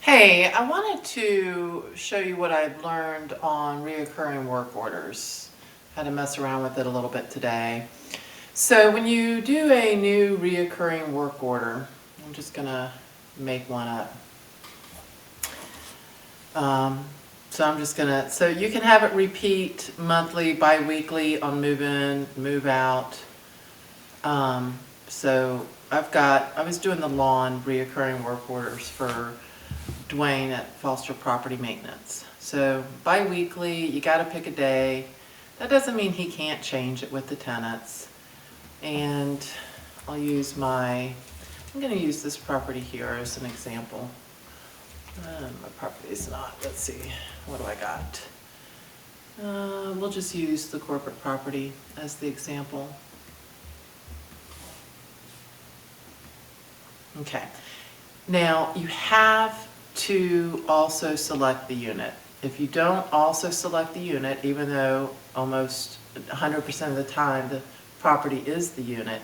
Hey, I wanted to show you what I've learned on reoccurring work orders. Had to mess around with it a little bit today. So when you do a new reoccurring work order, I'm just gonna make one up. So you can have it repeat monthly, bi-weekly on move in, move out. So I was doing the lawn reoccurring work orders for Dwayne at Foster Property Maintenance. So bi-weekly, you gotta pick a day. That doesn't mean he can't change it with the tenants. And I'm gonna use this property here as an example. My property is not, let's see, what do I got? We'll just use the corporate property as the example. Okay, now you have to also select the unit. If you don't also select the unit, even though almost 100% of the time the property is the unit,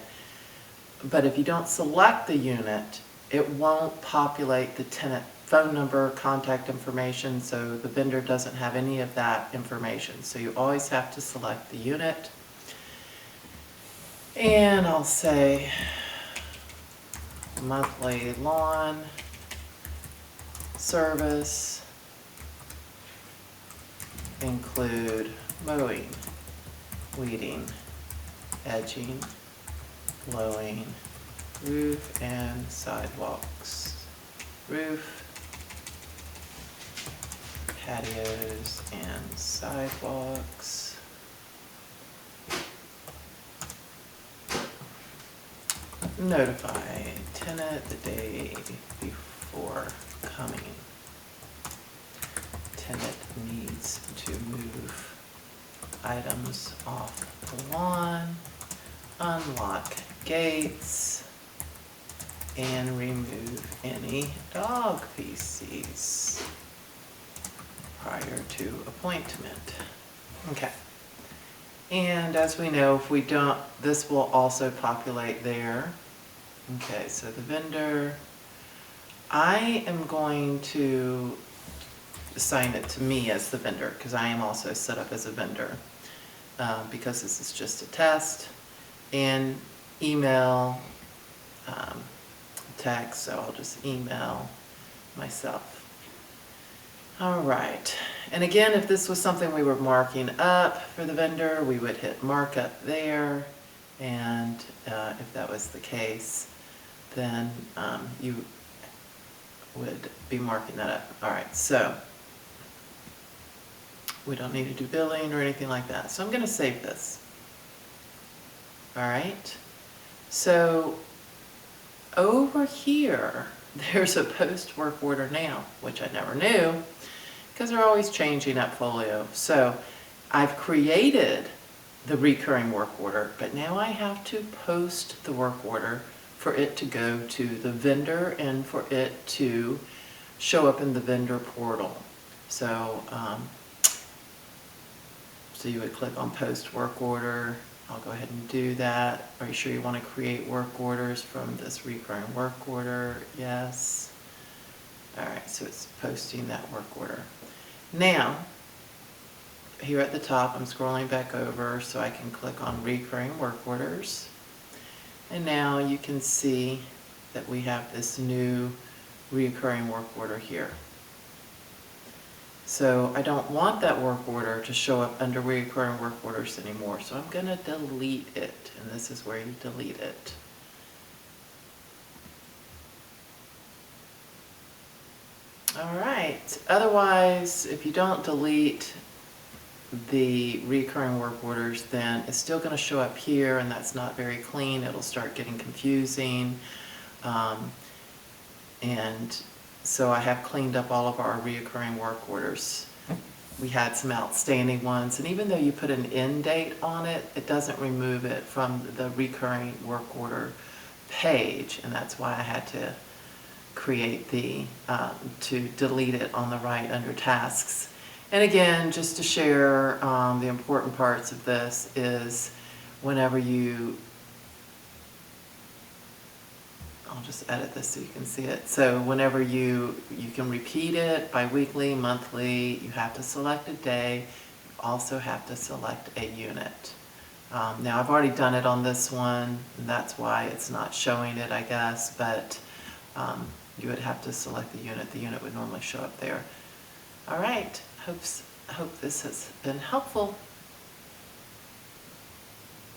but if you don't select the unit, it won't populate the tenant phone number, contact information, so the vendor doesn't have any of that information. So you always have to select the unit. And I'll say monthly lawn service, include mowing, weeding, edging, blowing, roof and sidewalks, roof, patios and sidewalks, notify tenant the day before coming. Tenant needs to move items off the lawn, unlock gates, and remove any dog feces prior to appointment. Okay. And as we know, if we don't, this will also populate there. Okay, so the vendor, I am going to assign it to me as the vendor because I am also set up as a vendor because this is just a test, and email, text, so I'll just email myself. All right, and again, if this was something we were marking up for the vendor, we would hit markup there, and if that was the case, then you would be marking that up. All right, so we don't need to do billing or anything like that. So I'm going to save this. All right, so over here, there's a post work order now, which I never knew because they're always changing appfolio. So I've created the recurring work order, but now I have to post the work order for it to go to the vendor and for it to show up in the vendor portal. So, so you would click on post work order. I'll go ahead and do that. Are you sure you want to create work orders from this recurring work order? Yes. All right, so it's posting that work order. Now, here at the top, I'm scrolling back over so I can click on recurring work orders. And now you can see that we have this new recurring work order here. So I don't want that work order to show up under recurring work orders anymore. So I'm going to delete it. And this is where you delete it. All right. Otherwise, if you don't delete the recurring work orders, then it's still going to show up here, and that's not very clean. It'll start getting confusing. And so I have cleaned up all of our reoccurring work orders. We had some outstanding ones, and even though you put an end date on it, it doesn't remove it from the recurring work order page, and that's why I had to create to delete it on the right under tasks. And again, just to share the important parts of this is whenever you I'll just edit this so you can see it. So whenever you can repeat it bi-weekly, monthly, you have to select a day, you also have to select a unit. Now I've already done it on this one, and that's why it's not showing it, I guess, but you would have to select the unit. The unit would normally show up there. All right, hope this has been helpful.